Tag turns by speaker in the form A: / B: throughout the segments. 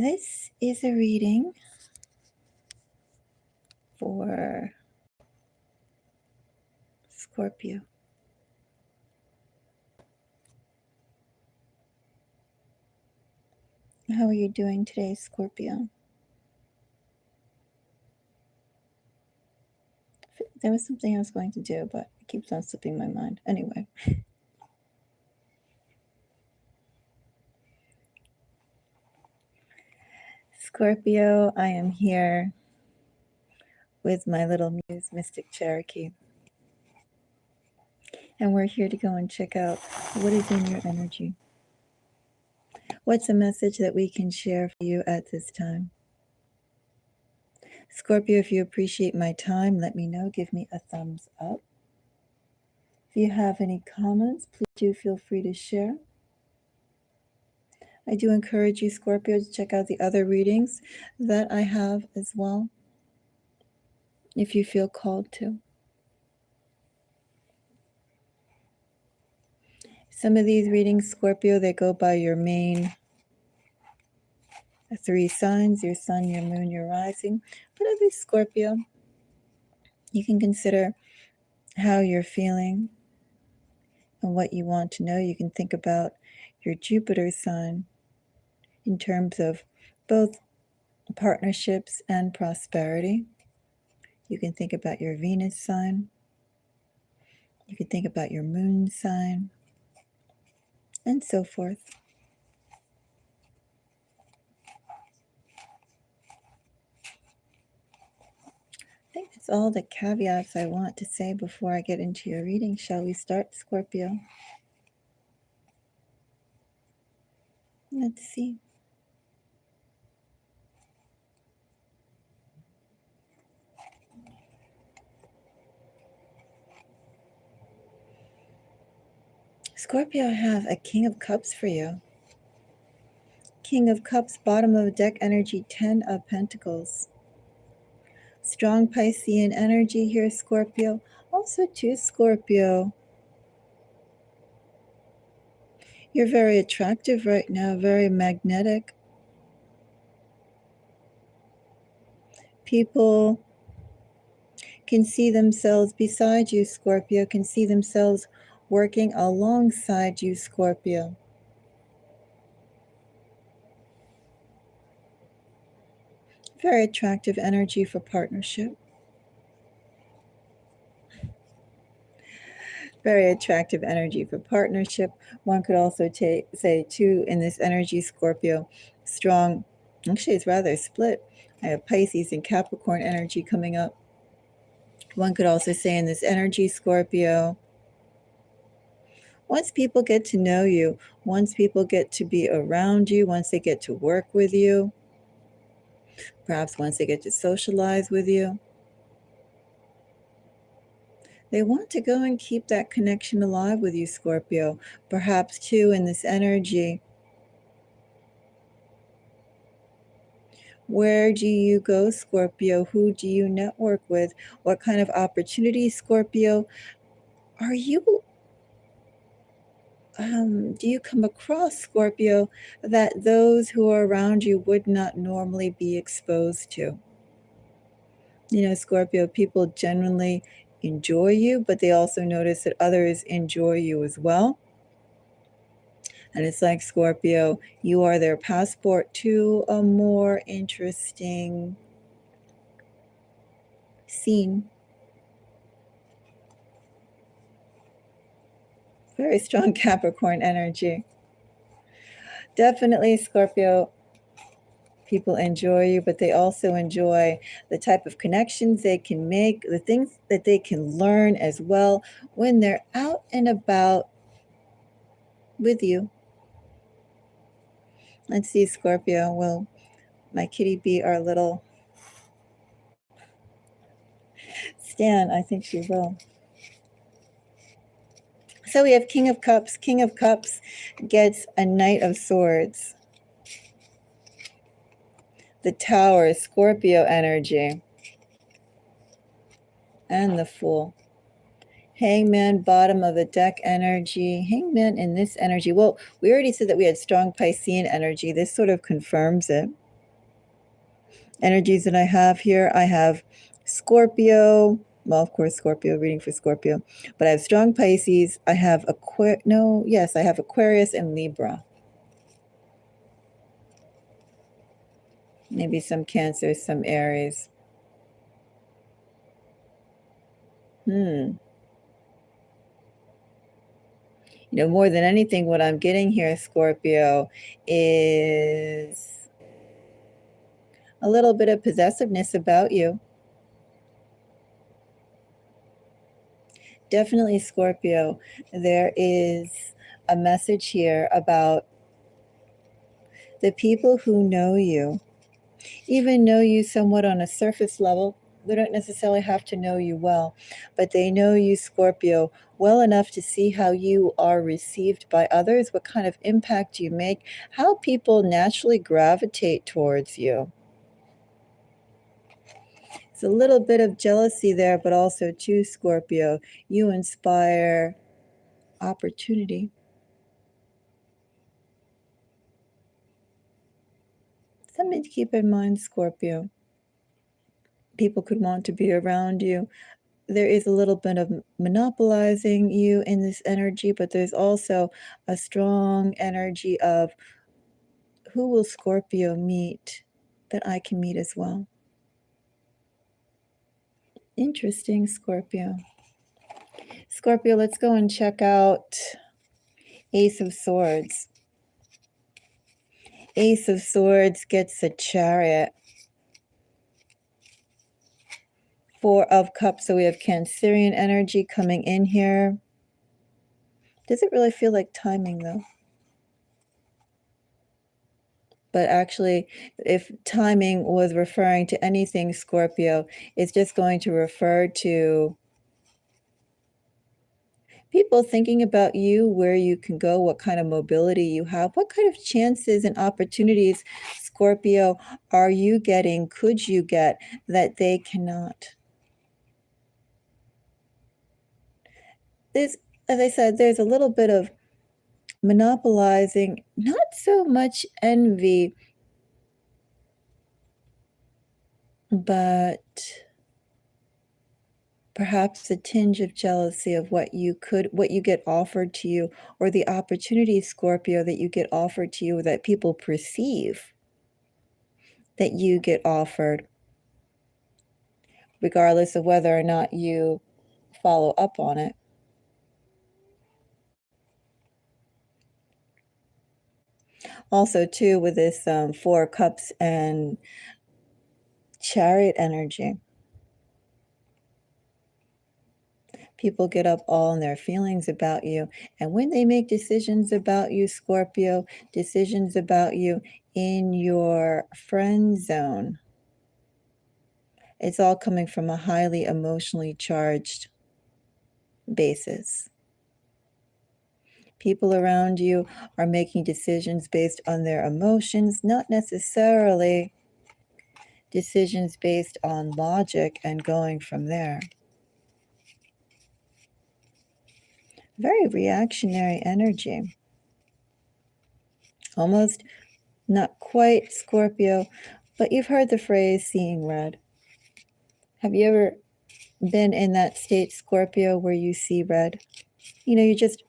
A: This is a reading for Scorpio. How are you doing today, Scorpio? There was something I was going to do, but it keeps on slipping my mind. Anyway. Scorpio, I am here with my little muse, Mystic Cherokee. And we're here to go and check out what is in your energy. What's a message that we can share for you at this time? Scorpio, if you appreciate my time, let me know. Give me a thumbs up. If you have any comments, please do feel free to share. I do encourage you, Scorpio, to check out the other readings that I have as well, if you feel called to. Some of these readings, Scorpio, they go by your main 3 signs, your sun, your moon, your rising. But at least, Scorpio, you can consider how you're feeling and what you want to know. You can think about your Jupiter sign in terms of both partnerships and prosperity. You can think about your Venus sign. You can think about your moon sign, and so forth. I think that's all the caveats I want to say before I get into your reading. Shall we start, Scorpio? Let's see. Scorpio, I have a King of Cups for you. King of Cups, bottom of the deck energy, 10 of Pentacles. Strong Piscean energy here, Scorpio. Also, too, Scorpio, you're very attractive right now, very magnetic. People can see themselves beside you, Scorpio, can see themselves working alongside you, Scorpio. Very attractive energy for partnership. Very attractive energy for partnership. One could also say, too, in this energy, Scorpio, strong, actually it's rather split. I have Pisces and Capricorn energy coming up. One could also say in this energy, Scorpio, once people get to know you, once people get to be around you, once they get to work with you, perhaps once they get to socialize with you, they want to go and keep that connection alive with you, Scorpio. Perhaps, too, in this energy, where do you go, Scorpio? Who do you network with? What kind of opportunities, Scorpio, are you do you come across, Scorpio, that those who are around you would not normally be exposed to? You know, Scorpio, people genuinely enjoy you, but they also notice that others enjoy you as well. And it's like, Scorpio, you are their passport to a more interesting scene. Very strong Capricorn energy. Definitely, Scorpio, people enjoy you, but they also enjoy the type of connections they can make, the things that they can learn as well when they're out and about with you. Let's see, Scorpio, will my kitty be our little Stan? I think she will. So we have King of Cups. King of Cups gets a Knight of Swords. The Tower, Scorpio energy. And the Fool. Hangman, bottom of the deck energy. Hangman in this energy. Well, we already said that we had strong Piscean energy. This sort of confirms it. energies that I have here, I have Scorpio. Well, of course, Scorpio, reading for Scorpio. But I have strong Pisces. I have I have Aquarius and Libra. Maybe some Cancer, some Aries. More than anything, what I'm getting here, Scorpio, is a little bit of possessiveness about you. Definitely, Scorpio. There is a message here about the people who know you, even know you somewhat on a surface level. They don't necessarily have to know you well, but they know you, Scorpio, well enough to see how you are received by others, what kind of impact you make, how people naturally gravitate towards you. It's a little bit of jealousy there, but also too, Scorpio, you inspire opportunity. Something to keep in mind, Scorpio. People could want to be around you. There is a little bit of monopolizing you in this energy, but there's also a strong energy of who will Scorpio meet that I can meet as well. Interesting, Scorpio. Scorpio, let's go and check out Ace of Swords. Ace of Swords gets a Chariot. Four of Cups, so we have Cancerian energy coming in here. Does it really feel like timing, though? But actually, if timing was referring to anything, Scorpio, it's just going to refer to people thinking about you, where you can go, what kind of mobility you have, what kind of chances and opportunities, Scorpio, are you getting, could you get, that they cannot. As I said, there's a little bit of monopolizing, not so much envy, but perhaps a tinge of jealousy of what you get offered to you, or the opportunities, Scorpio, that you get offered to you, that people perceive that you get offered, regardless of whether or not you follow up on it. Also, too, with this Four Cups and Chariot energy, people get up all in their feelings about you. And when they make decisions about you, Scorpio, decisions about you in your friend zone, it's all coming from a highly emotionally charged basis. People around you are making decisions based on their emotions, not necessarily decisions based on logic and going from there. Very reactionary energy. Almost not quite Scorpio, but you've heard the phrase seeing red. Have you ever been in that state, Scorpio, where you see red? You just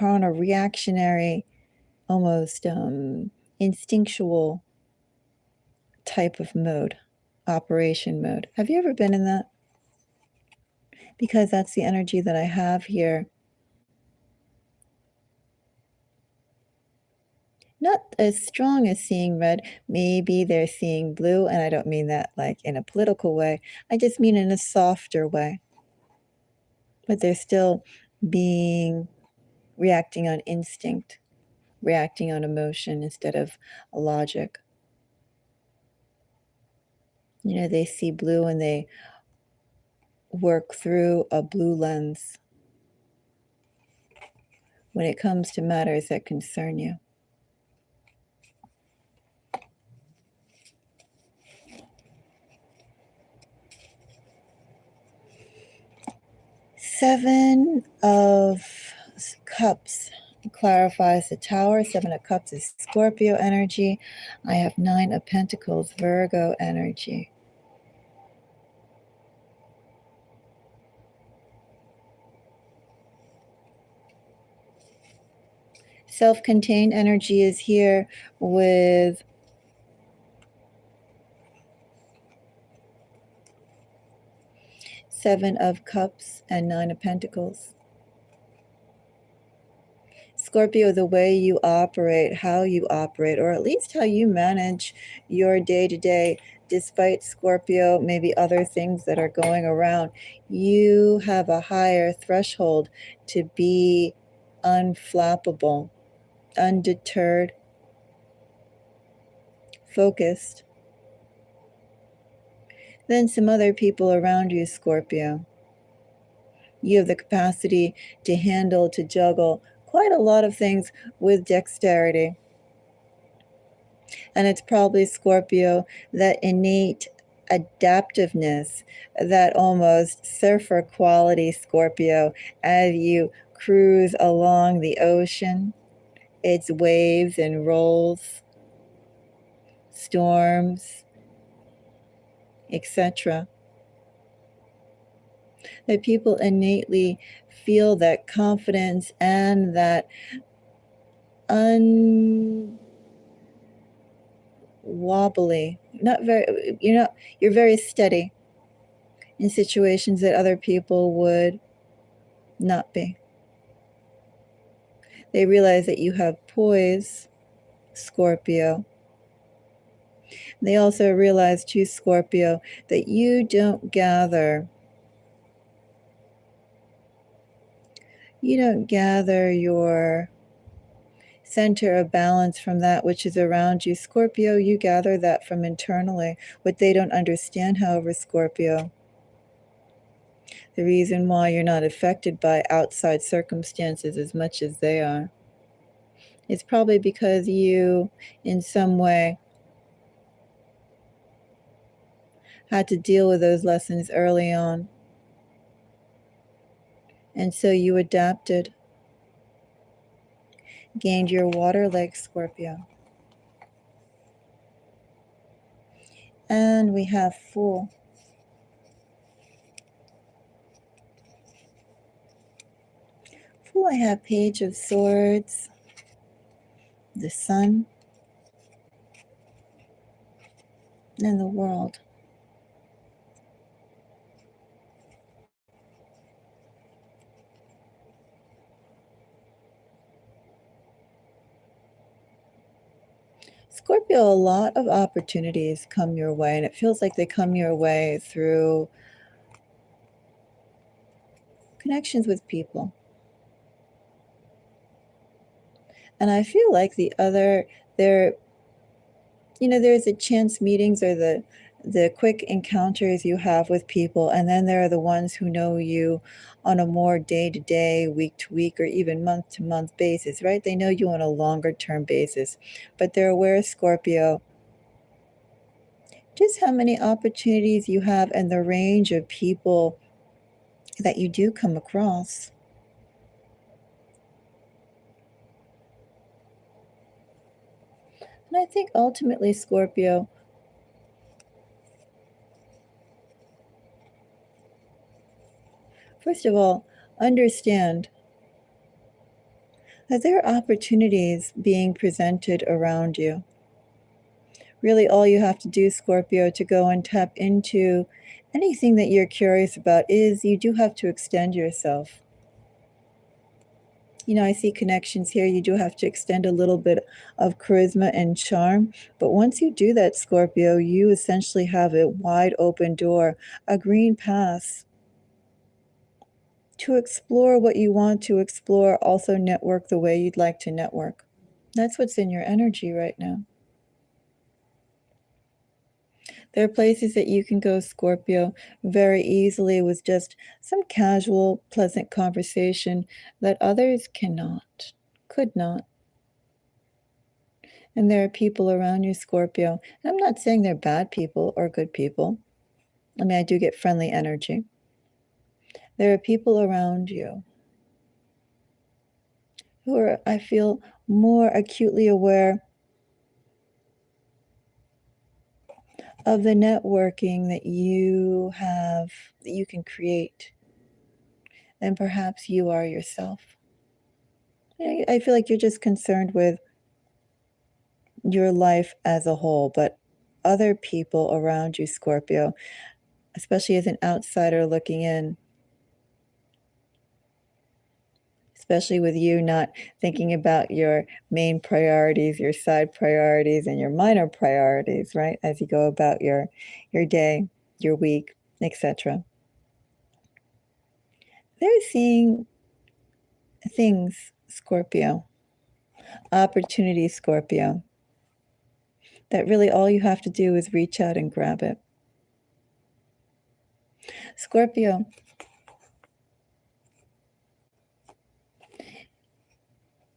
A: are on a reactionary, almost instinctual type of mode, operation mode. Have you ever been in that? Because that's the energy that I have here. Not as strong as seeing red. Maybe they're seeing blue, and I don't mean that like in a political way. I just mean in a softer way. But they're still reacting on instinct, reacting on emotion instead of logic. They see blue and they work through a blue lens when it comes to matters that concern you. Seven of Cups It clarifies the Tower. 7 of Cups is Scorpio energy. I have 9 of Pentacles, Virgo energy. Self-contained energy is here with Seven of Cups and 9 of Pentacles. Scorpio, the way you operate, how you operate, or at least how you manage your day-to-day, despite Scorpio, maybe other things that are going around, you have a higher threshold to be unflappable, undeterred, focused than some other people around you, Scorpio. You have the capacity to handle, to juggle quite a lot of things with dexterity. And it's probably, Scorpio, that innate adaptiveness, that almost surfer quality, Scorpio, as you cruise along the ocean, its waves and rolls, storms, etc. That people innately feel that confidence and that wobbly, you're very steady in situations that other people would not be. They realize that you have poise, Scorpio. They also realize too, Scorpio, that you don't gather your center of balance from that which is around you. Scorpio, you gather that from internally. What they don't understand, however, Scorpio, the reason why you're not affected by outside circumstances as much as they are, is probably because you, in some way, had to deal with those lessons early on. And so you adapted, gained your water leg, Scorpio. And we have Fool. Fool, I have Page of Swords, the Sun, and the World. Scorpio, a lot of opportunities come your way, and it feels like they come your way through connections with people. And I feel like there's a chance meetings or the quick encounters you have with people, and then there are the ones who know you on a more day-to-day, week-to-week, or even month-to-month basis, right? They know you on a longer-term basis, but they're aware, Scorpio, just how many opportunities you have and the range of people that you do come across. And I think ultimately, Scorpio, first of all, understand that there are opportunities being presented around you. Really, all you have to do, Scorpio, to go and tap into anything that you're curious about is you do have to extend yourself. I see connections here. You do have to extend a little bit of charisma and charm. But once you do that, Scorpio, you essentially have a wide open door, a green path to explore what you want to explore, also network the way you'd like to network. That's what's in your energy right now. There are places that you can go, Scorpio, very easily with just some casual, pleasant conversation that others could not. And there are people around you, Scorpio. And I'm not saying they're bad people or good people. I mean, I do get friendly energy. There are people around you who are, I feel, more acutely aware of the networking that you have, that you can create, than perhaps you are yourself. I feel like you're just concerned with your life as a whole, but other people around you, Scorpio, especially as an outsider looking in, especially with you not thinking about your main priorities, your side priorities, and your minor priorities, right? As you go about your day, your week, etc. They're seeing things, Scorpio, opportunities, Scorpio, that really all you have to do is reach out and grab it. Scorpio,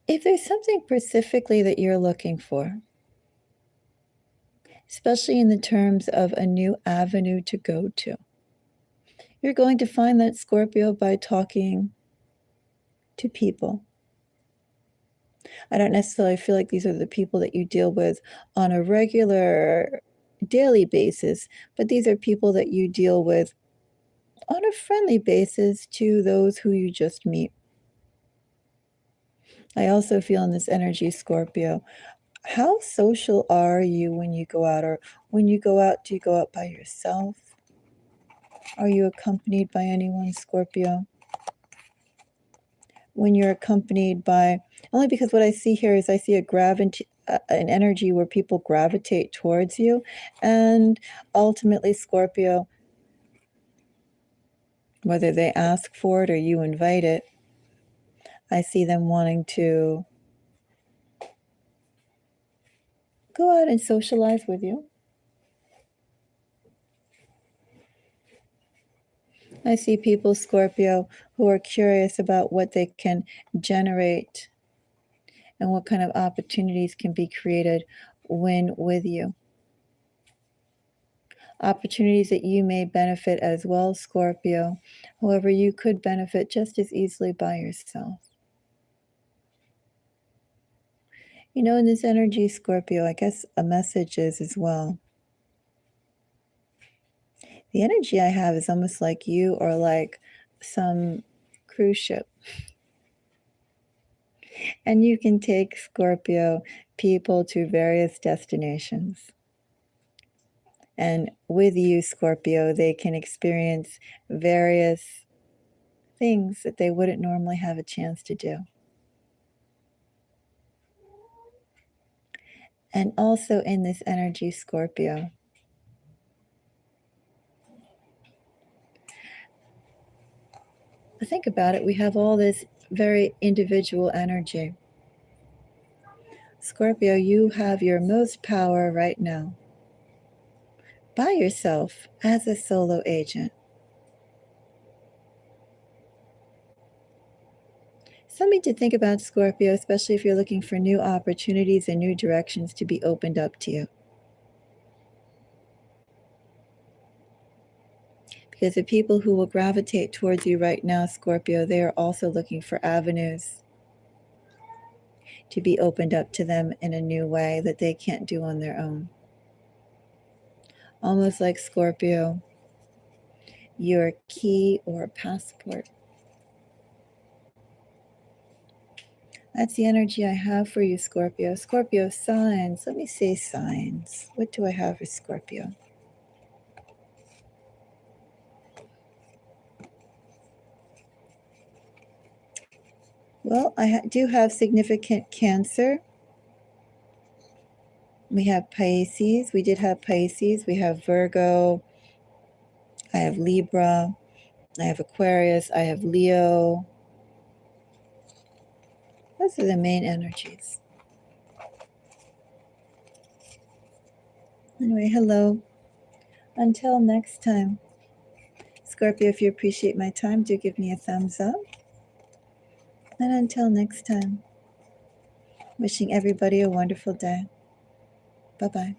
A: if there's something specifically that you're looking for, especially in the terms of a new avenue to go to, you're going to find that, Scorpio, by talking to people. I don't necessarily feel like these are the people that you deal with on a regular daily basis, but these are people that you deal with on a friendly basis to those who you just meet. I also feel in this energy, Scorpio, how social are you when you go out? Or when you go out, do you go out by yourself? Are you accompanied by anyone, Scorpio? When you're accompanied by, only because what I see here is I see an energy where people gravitate towards you, and ultimately, Scorpio, whether they ask for it or you invite it, I see them wanting to go out and socialize with you. I see people, Scorpio, who are curious about what they can generate and what kind of opportunities can be created when with you. Opportunities that you may benefit as well, Scorpio. However, you could benefit just as easily by yourself. You know, in this energy, Scorpio, I guess a message is as well. The energy I have is almost like you are like some cruise ship. And you can take, Scorpio, people to various destinations. And with you, Scorpio, they can experience various things that they wouldn't normally have a chance to do. And also in this energy, Scorpio, think about it, we have all this very individual energy. Scorpio, you have your most power right now by yourself as a solo agent. Something to think about, Scorpio, especially if you're looking for new opportunities and new directions to be opened up to you. Because the people who will gravitate towards you right now, Scorpio, they are also looking for avenues to be opened up to them in a new way that they can't do on their own. Almost like, Scorpio, you're a key or a passport. That's the energy I have for you, Scorpio. Scorpio signs. Let me see signs. What do I have for Scorpio? Well, I do have significant Cancer. We have Pisces. We did have Pisces. We have Virgo. I have Libra. I have Aquarius. I have Leo. Those are the main energies. Anyway, hello. Until next time. Scorpio, if you appreciate my time, do give me a thumbs up. And until next time, wishing everybody a wonderful day. Bye-bye.